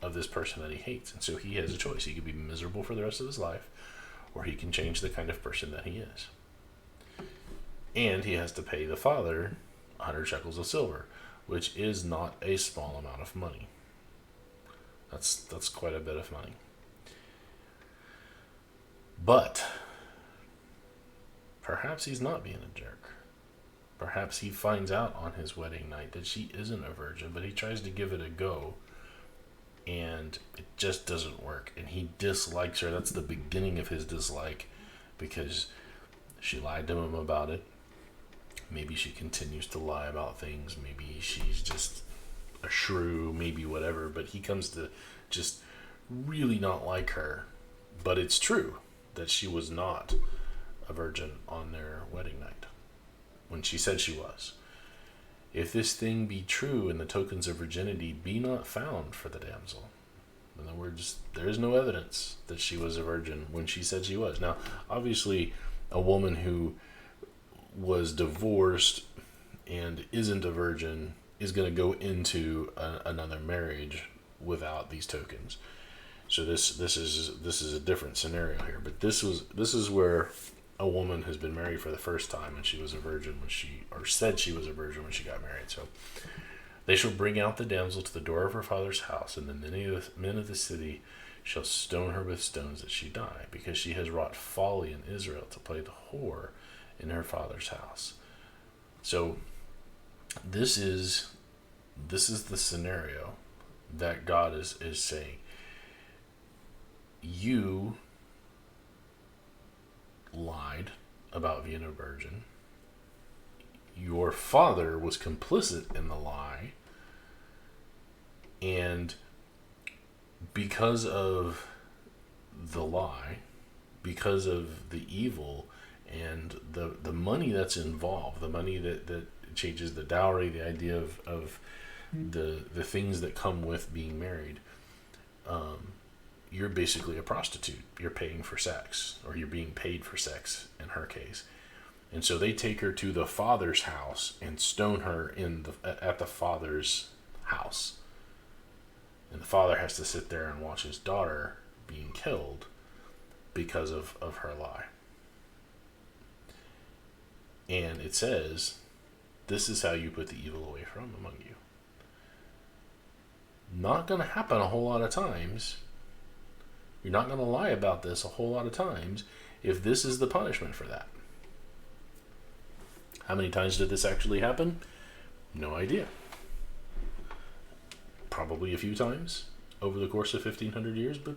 of this person that he hates. And so he has a choice. He could be miserable for the rest of his life, or he can change the kind of person that he is. And he has to pay the father 100 shekels of silver, which is not a small amount of money. That's quite a bit of money. But perhaps he's not being a jerk. Perhaps he finds out on his wedding night that she isn't a virgin, but he tries to give it a go, and it just doesn't work. And he dislikes her. That's the beginning of his dislike, because she lied to him about it. Maybe she continues to lie about things. Maybe she's just a shrew, maybe whatever. But he comes to just really not like her. But it's true that she was not a virgin on their wedding night when she said she was. If this thing be true and the tokens of virginity be not found for the damsel. In other words, there is no evidence that she was a virgin when she said she was. Now, obviously, a woman who was divorced and isn't a virgin is going to go into another marriage without these tokens. So this is a different scenario here. But this is where a woman has been married for the first time and she was a virgin said she was a virgin when she got married. So they shall bring out the damsel to the door of her father's house, and the men of the city shall stone her with stones that she die, because she has wrought folly in Israel to play the whore in her father's house. So this is the scenario that God is saying. You lied about being a virgin. Your father was complicit in the lie. And because of the lie, because of the evil and the money that's involved, the money that changes the dowry, the idea of the things that come with being married, you're basically a prostitute. You're paying for sex, or you're being paid for sex in her case. And so they take her to the father's house and stone her at the father's house. And the father has to sit there and watch his daughter being killed because of her lie. And it says, this is how you put the evil away from among you. Not going to happen a whole lot of times. You're not going to lie about this a whole lot of times if this is the punishment for that. How many times did this actually happen? No idea. Probably a few times over the course of 1,500 years, but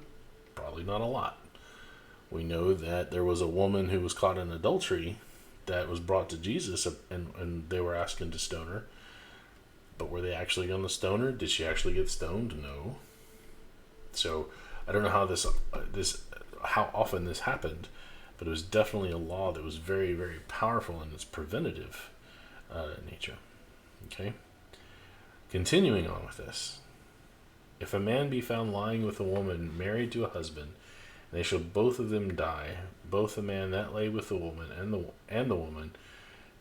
probably not a lot. We know that there was a woman who was caught in adultery that was brought to Jesus, and they were asking to stone her. But were they actually going to stone her? Did she actually get stoned? No. So I don't know how often this happened, but it was definitely a law that was very, very powerful in its preventative nature. Okay? Continuing on with this. If a man be found lying with a woman married to a husband, and they shall both of them die, both the man that lay with the woman and the woman,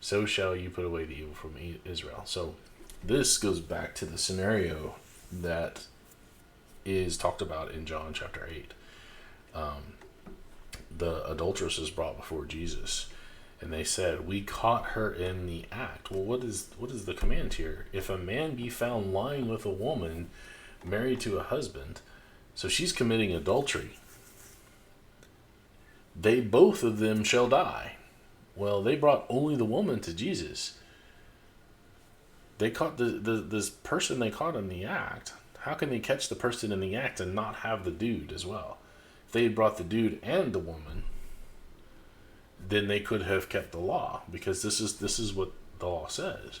so shall you put away the evil from Israel. So this goes back to the scenario that is talked about in John chapter 8. The adulteress is brought before Jesus, and they said, we caught her in the act. Well, what is the command here? If a man be found lying with a woman married to a husband, so she's committing adultery, they both of them shall die. Well, they brought only the woman to Jesus. They caught this person they caught in the act How can they catch the person in the act and not have the dude as well? If they had brought the dude and the woman, then they could have kept the law, because this is what the law says.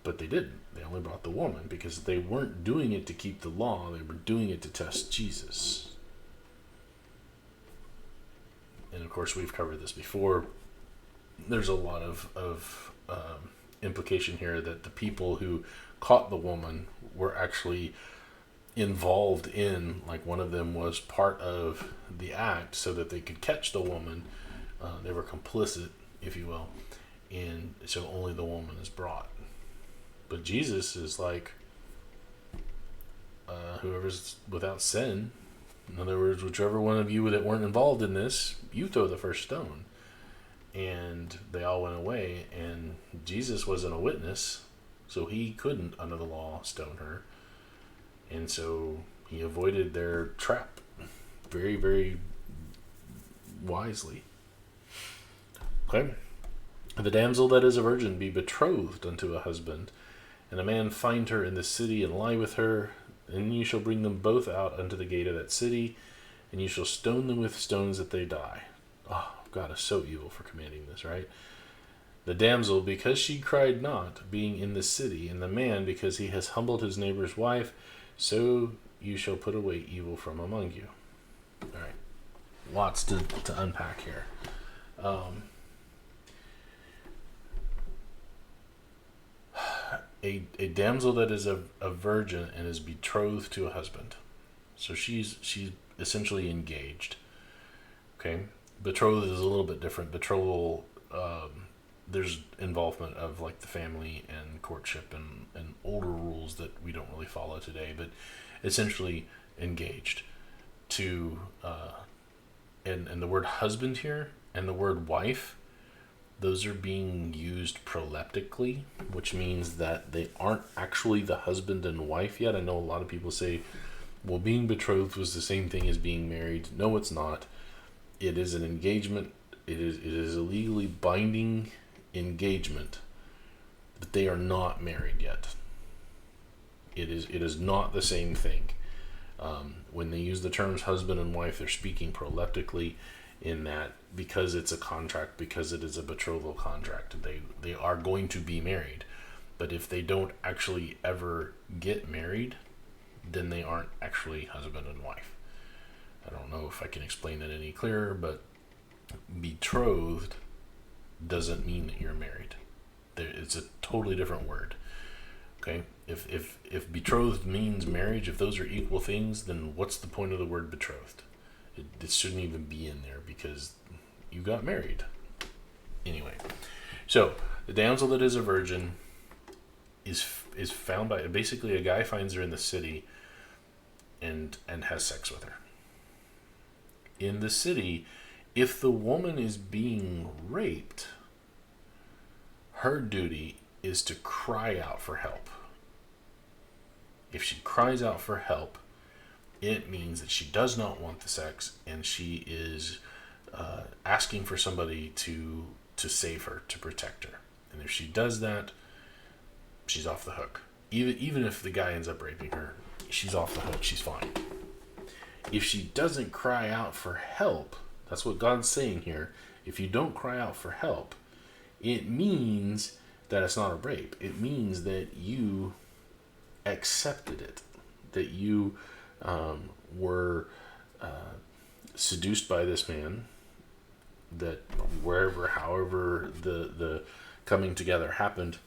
But they didn't. They only brought the woman because they weren't doing it to keep the law. They were doing it to test Jesus. And of course, we've covered this before. There's a lot of implication here that the people who caught the woman were actually involved in, like one of them was part of the act so that they could catch the woman. They were complicit, if you will. And so only the woman is brought. But Jesus is like, whoever's without sin, in other words, whichever one of you that weren't involved in this, you throw the first stone. And they all went away, and Jesus wasn't a witness, so he couldn't, under the law, stone her. And so he avoided their trap very, very wisely. Okay? The damsel that is a virgin be betrothed unto a husband, and a man find her in the city and lie with her, and you shall bring them both out unto the gate of that city, and you shall stone them with stones that they die. Oh, God is so evil for commanding this, right? The damsel, because she cried not, being in the city, and the man, because he has humbled his neighbor's wife, so you shall put away evil from among you. All right. Lots to unpack here. A damsel that is a virgin and is betrothed to a husband. So she's essentially engaged. Okay? Betrothed is a little bit different. Betrothal, there's involvement of like the family and courtship and older rules that we don't really follow today, but essentially engaged to, and the word husband here and the word wife, those are being used proleptically, which means that they aren't actually the husband and wife yet. I know a lot of people say, well, being betrothed was the same thing as being married. No, it's not. It is an engagement. It is a legally binding engagement, but they are not married yet. It is not the same thing. When they use the terms husband and wife, they're speaking proleptically, in that because it's a contract, because it is a betrothal contract, they are going to be married. But if they don't actually ever get married, then they aren't actually husband and wife. I don't know if I can explain it any clearer, but betrothed doesn't mean that you're married. It's a totally different word. Okay? If betrothed means marriage, if those are equal things, then what's the point of the word betrothed? It shouldn't even be in there because you got married. Anyway, so the damsel that is a virgin is found by, basically a guy finds her in the city and has sex with her. In the city, if the woman is being raped, her duty is to cry out for help. If she cries out for help, it means that she does not want the sex, and she is asking for somebody to save her, to protect her. And if she does that, she's off the hook. Even if the guy ends up raping her, she's off the hook. She's fine. If she doesn't cry out for help, that's what God's saying here. If you don't cry out for help, it means that it's not a rape. It means that you accepted it, that you were seduced by this man, that however the coming together happened,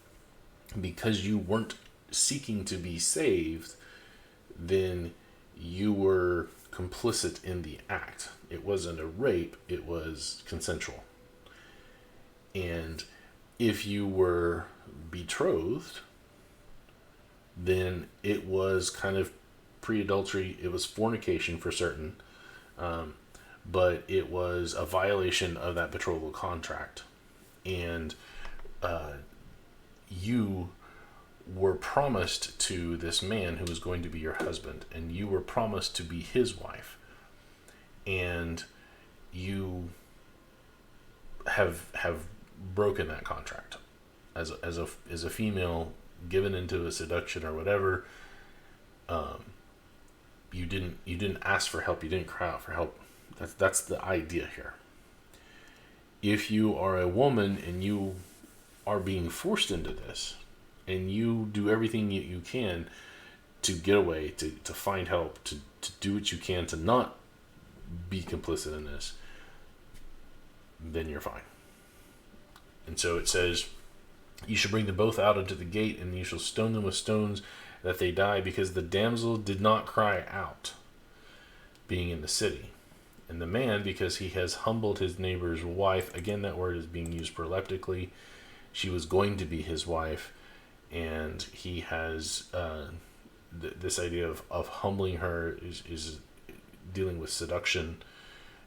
because you weren't seeking to be saved, then you were complicit in the act. It wasn't a rape, it was consensual. And if you were betrothed, then it was kind of pre-adultery. It was fornication for certain, but it was a violation of that betrothal contract. And you were promised to this man who was going to be your husband, and you were promised to be his wife, and you have broken that contract as a female, given into a seduction or whatever. You didn't ask for help. You didn't cry out for help. That's the idea here. If you are a woman and you are being forced into this, and you do everything you can to get away, to find help, to do what you can to not be complicit in this, then you're fine. And so it says, you shall bring them both out into the gate, and you shall stone them with stones, that they die, because the damsel did not cry out, being in the city. And the man, because he has humbled his neighbor's wife. Again, that word is being used proleptically. She was going to be his wife, and he has this idea of humbling her is dealing with seduction.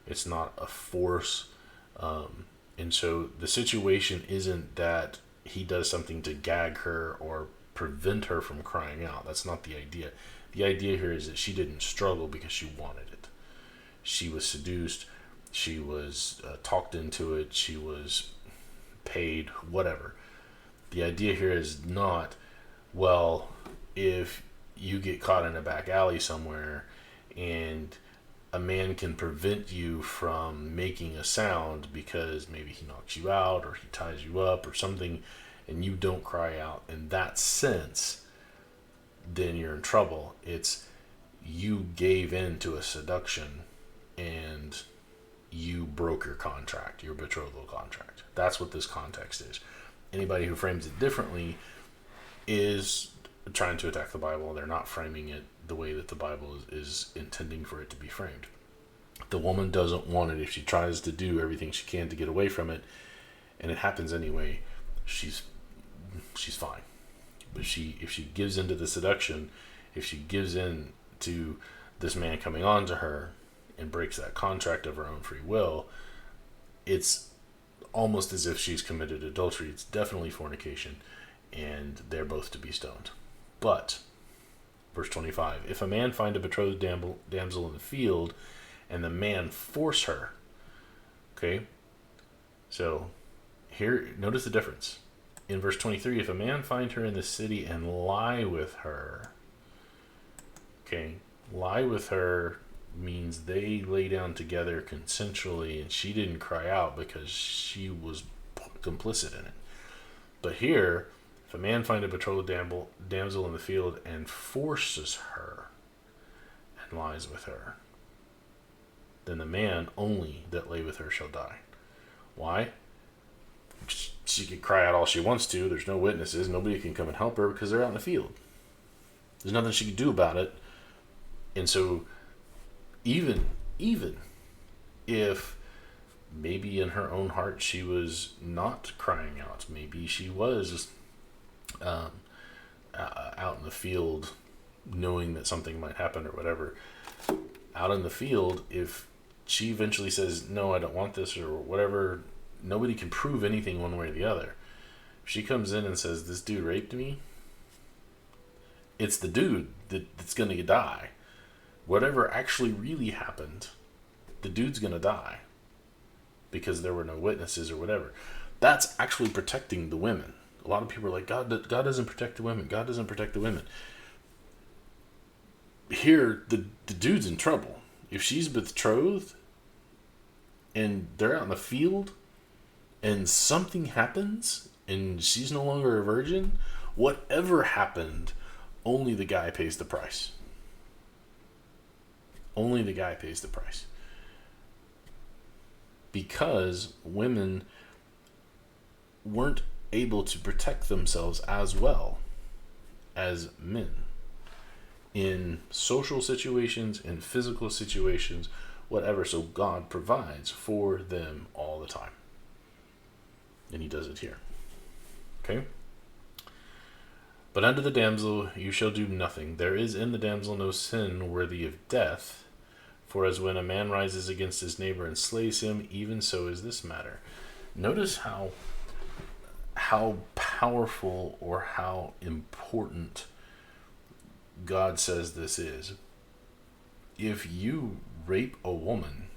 It's not a force. And so the situation isn't that he does something to gag her or prevent her from crying out. That's not the idea. The idea here is that she didn't struggle because she wanted it. She was seduced. She was talked into it. She was paid, whatever. The idea here is not, well, if you get caught in a back alley somewhere and a man can prevent you from making a sound because maybe he knocks you out or he ties you up or something, and you don't cry out in that sense, then you're in trouble. It's you gave in to a seduction and you broke your contract, your betrothal contract. That's what this context is. Anybody who frames it differently is trying to attack the Bible. They're not framing it the way that the Bible is intending for it to be framed. The woman doesn't want it. If she tries to do everything she can to get away from it, and it happens anyway, she's fine. But if she gives into the seduction, if she gives in to this man coming on to her and breaks that contract of her own free will, it's almost as if she's committed adultery. It's definitely fornication, and they're both to be stoned. But, verse 25, if a man find a betrothed damsel in the field, and the man force her, okay, so here, notice the difference. In verse 23, if a man find her in the city and lie with her, okay, lie with her means they lay down together consensually, and she didn't cry out because she was complicit in it. But here, if a man find a betrothed damsel in the field and forces her and lies with her, then the man only that lay with her shall die. Why? She can cry out all she wants to. There's no witnesses. Nobody can come and help her because they're out in the field. There's nothing she can do about it. And so even if maybe in her own heart she was not crying out, maybe she was out in the field knowing that something might happen or whatever, out in the field, if she eventually says, no, I don't want this or whatever, nobody can prove anything one way or the other. If she comes in and says, this dude raped me, it's the dude that's going to die. Whatever actually really happened, the dude's going to die because there were no witnesses or whatever. That's actually protecting the women. A lot of people are like, God doesn't protect the women. God doesn't protect the women. Here, the dude's in trouble. If she's betrothed and they're out in the field and something happens and she's no longer a virgin, whatever happened, only the guy pays the price. Only the guy pays the price. Because women weren't able to protect themselves as well as men. In social situations, in physical situations, whatever. So God provides for them all the time. And he does it here. Okay? But unto the damsel you shall do nothing. There is in the damsel no sin worthy of death. For as when a man rises against his neighbor and slays him, even so is this matter. Notice how powerful or how important God says this is. If you rape a woman,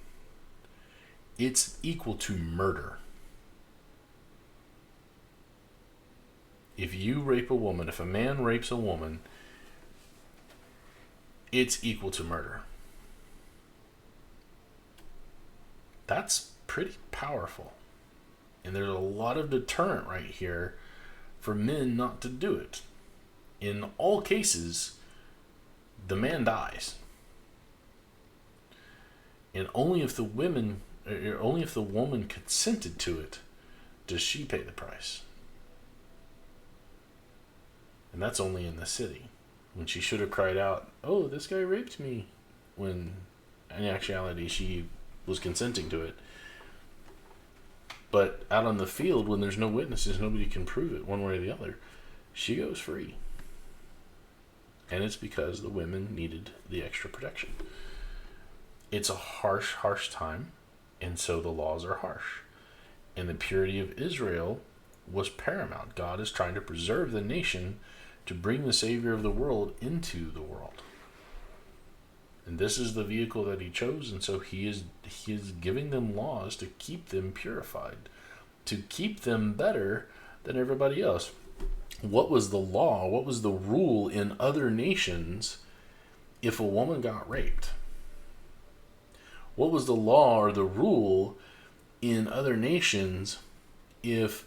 it's equal to murder. If you rape a woman, if a man rapes a woman, it's equal to murder. That's pretty powerful. And there's a lot of deterrent right here for men not to do it. In all cases, the man dies. And only if the woman consented to it does she pay the price. And that's only in the city. When she should have cried out, "Oh, this guy raped me," when in actuality she was consenting to it. But out on the field, when there's no witnesses, nobody can prove it one way or the other, she goes free. And it's because the women needed the extra protection. It's a harsh, harsh time, and so the laws are harsh. And the purity of Israel was paramount. God is trying to preserve the nation to bring the Savior of the world into the world. And this is the vehicle that he chose, and so he is giving them laws to keep them purified, to keep them better than everybody else. What was the law? What was the rule in other nations if a woman got raped? What was the law or the rule in other nations if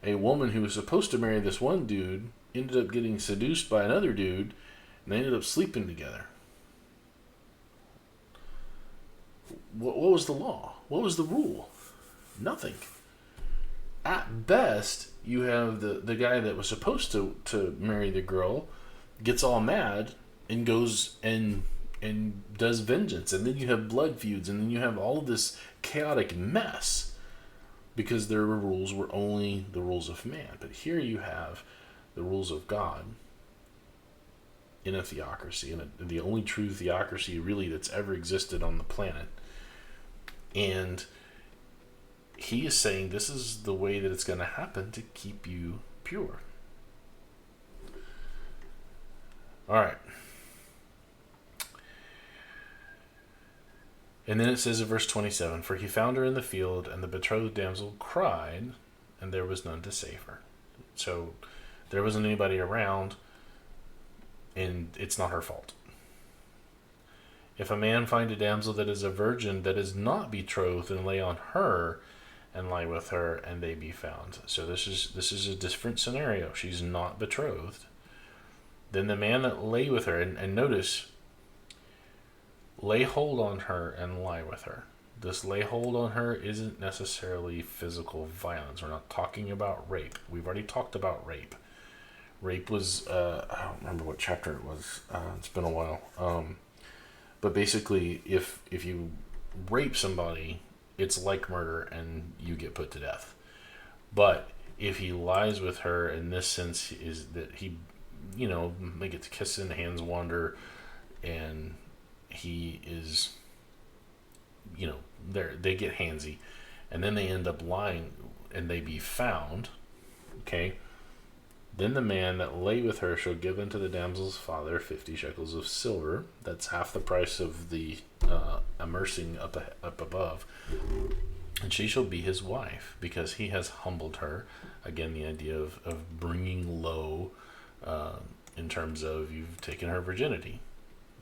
a woman who was supposed to marry this one dude ended up getting seduced by another dude and they ended up sleeping together? What was the law? What was the rule? Nothing. At best, you have the guy that was supposed to marry the girl gets all mad and goes and does vengeance. And then you have blood feuds. And then you have all of this chaotic mess because their rules were only the rules of man. But here you have the rules of God in a theocracy, in the only true theocracy really that's ever existed on the planet. And he is saying this is the way that it's going to happen to keep you pure. All right. And then it says in verse 27, "For he found her in the field, and the betrothed damsel cried, and there was none to save her." So there wasn't anybody around, and it's not her fault. "If a man find a damsel that is a virgin that is not betrothed, and lay on her, and lie with her, and they be found." So this is a different scenario. She's not betrothed. "Then the man that lay with her," and notice, lay hold on her and lie with her. This lay hold on her isn't necessarily physical violence. We're not talking about rape. We've already talked about rape. Rape was, I don't remember what chapter it was. It's been a while. But basically, if you rape somebody, it's like murder and you get put to death. But if he lies with her, in this sense, is that he, they get to kiss and hands wander, and he is, they get handsy, and then they end up lying, and they be found, okay? "Then the man that lay with her shall give unto the damsel's father 50 shekels of silver." That's half the price of the immersing up above. "And she shall be his wife, because he has humbled her." Again, the idea of bringing low in terms of you've taken her virginity.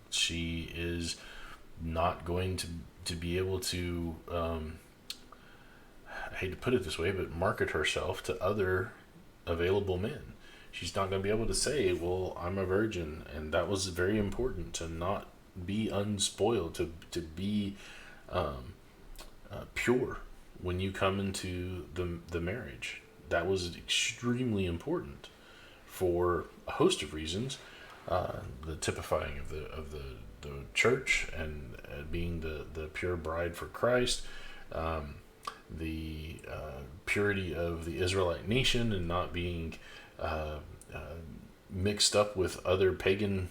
She is not going to be able to, I hate to put it this way, but market herself to other available men. She's not going to be able to say, "Well, I'm a virgin," and that was very important, to not be unspoiled, to be pure when you come into the marriage. That was extremely important for a host of reasons. The typifying of the church and being the pure bride for Christ, the purity of the Israelite nation and not being mixed up with other pagan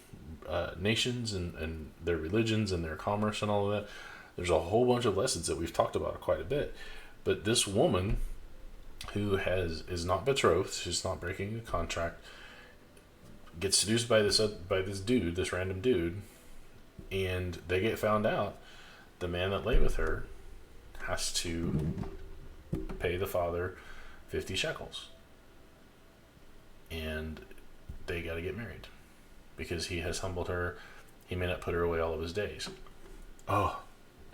nations and their religions and their commerce and all of that. There's a whole bunch of lessons that we've talked about quite a bit. But this woman who is not betrothed, she's not breaking a contract, gets seduced by this dude, this random dude, and they get found out. The man that lay with her has to pay the father 50 shekels. And they got to get married because he has humbled her. he may not put her away all of his days. Oh,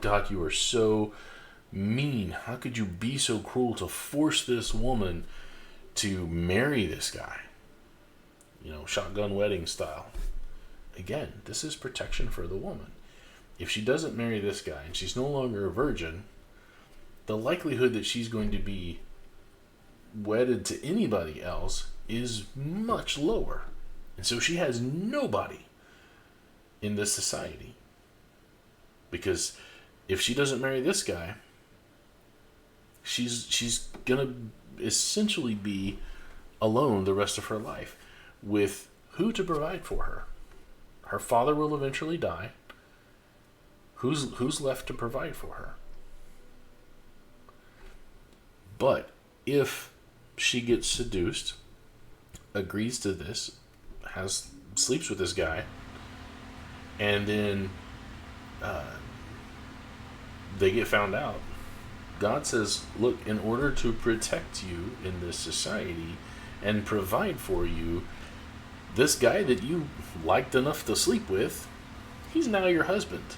God, you are so mean. How could you be so cruel to force this woman to marry this guy? Shotgun wedding style. Again, this is protection for the woman. If she doesn't marry this guy and she's no longer a virgin, the likelihood that she's going to be wedded to anybody else is much lower. And so she has nobody in this society. Because if she doesn't marry this guy, she's going to essentially be alone the rest of her life with who to provide for her. Her father will eventually die. Who's left to provide for her? But if she gets seduced, agrees to this, sleeps with this guy, and then they get found out, God says, look, in order to protect you in this society and provide for you, this guy that you liked enough to sleep with, he's now your husband.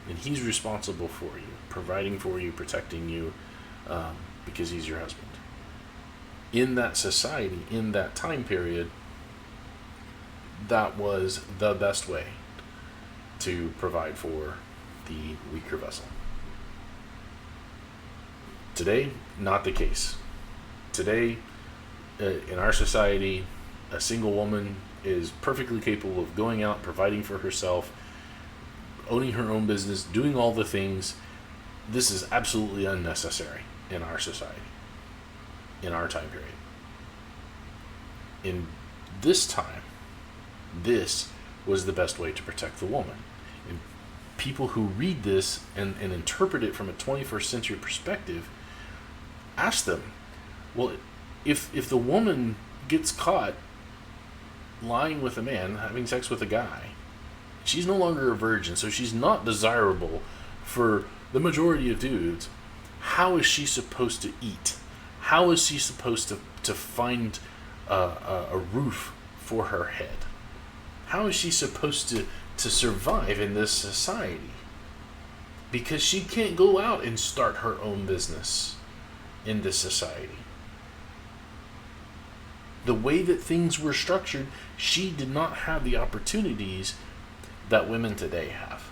And he's responsible for you, providing for you, protecting you, because he's your husband. In that society, in that time period, that was the best way to provide for the weaker vessel. Today, not the case. Today, in our society, a single woman is perfectly capable of going out, providing for herself, owning her own business, doing all the things. This is absolutely unnecessary in our society, in our time period. In this time, this was the best way to protect the woman. And people who read this and interpret it from a 21st century perspective, ask them, well, if the woman gets caught lying with a man, having sex with a guy, she's no longer a virgin, so she's not desirable for the majority of dudes. How is she supposed to eat? How is she supposed to find a roof for her head? How is she supposed to survive in this society? Because she can't go out and start her own business in this society. The way that things were structured, she did not have the opportunities that women today have.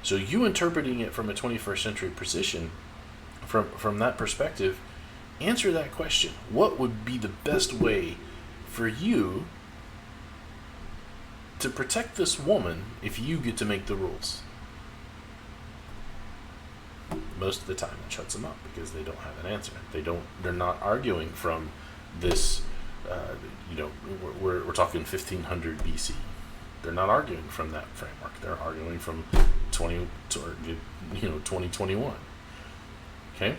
So you interpreting it from a 21st century position, from that perspective, answer that question. What would be the best way for you to protect this woman if you get to make the rules? Most of the time it shuts them up because they don't have an answer. They're not arguing from this, we're talking 1500 BC. They're not arguing from that framework. They're arguing from 2021. Okay?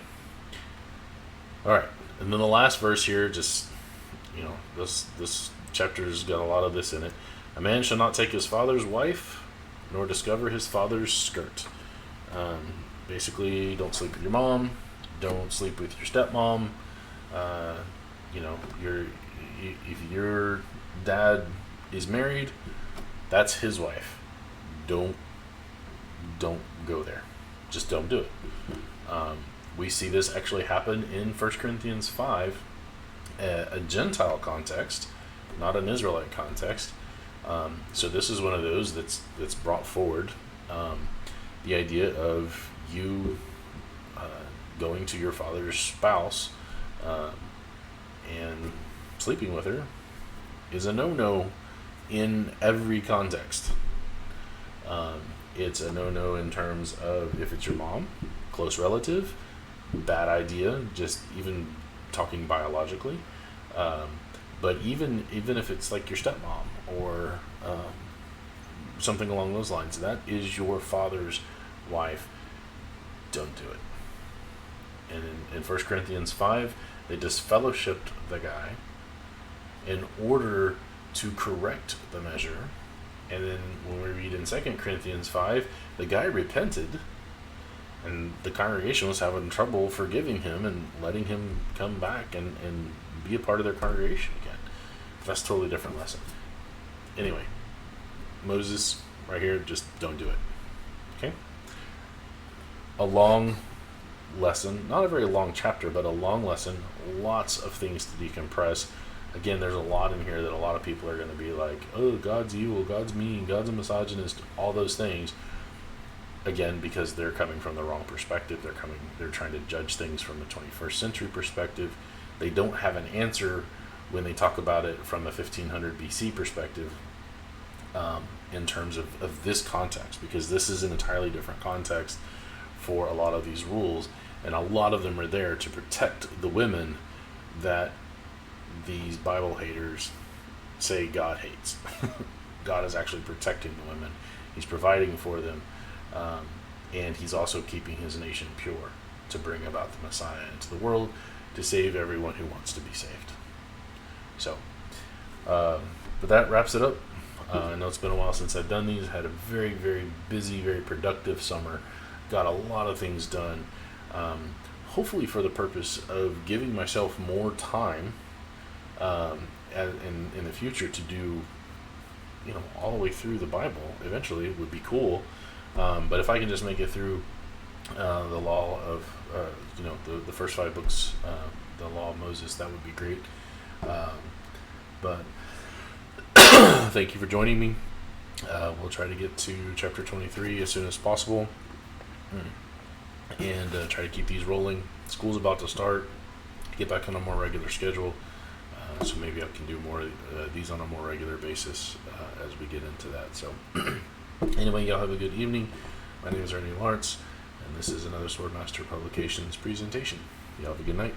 All right. And then the last verse here, just, this chapter's got a lot of this in it. A man shall not take his father's wife, nor discover his father's skirt. Basically, don't sleep with your mom. Don't sleep with your stepmom. If your dad is married, that's his wife. Don't go there. Just don't do it. We see this actually happen in 1 Corinthians 5, a Gentile context, not an Israelite context. So this is one of those that's brought forward. The idea of you going to your father's spouse and sleeping with her is a no-no in every context. It's a no-no in terms of if it's your mom, close relative, bad idea, just even talking biologically. But even if it's like your stepmom or something along those lines, that is your father's wife. Don't do it. And in 1 Corinthians 5, they disfellowshipped the guy in order to correct the measure. And then when we read in 2 Corinthians 5, the guy repented, and the congregation was having trouble forgiving him and letting him come back and be a part of their congregation again. That's a totally different lesson. Anyway, Moses right here, just don't do it. Okay? A long lesson, not a very long chapter, but a long lesson, lots of things to decompress. Again, there's a lot in here that a lot of people are going to be like, oh, God's evil, God's mean, God's a misogynist, all those things. Again, because they're coming from the wrong perspective. They're trying to judge things from the 21st century perspective. They don't have an answer when they talk about it from a 1500 BC perspective, in terms of this context, because this is an entirely different context for a lot of these rules, and a lot of them are there to protect the women that these Bible haters say God hates. God is actually protecting the women. He's providing for them, and he's also keeping his nation pure to bring about the Messiah into the world to save everyone who wants to be saved. So, but that wraps it up. I know it's been a while since I've done these. I had a very, very busy, very productive summer. Got a lot of things done. Hopefully for the purpose of giving myself more time in the future to do, all the way through the Bible. Eventually, it would be cool. But if I can just make it through the law of, the first 5 books, the law of Moses, that would be great. But thank you for joining me. We'll try to get to chapter 23 as soon as possible, and try to keep these rolling. School's about to start. Get back on a more regular schedule, so maybe I can do more these on a more regular basis as we get into that. So anyway, y'all have a good evening. My name is Ernie Lawrence, and this is another Swordmaster Publications presentation. Y'all have a good night.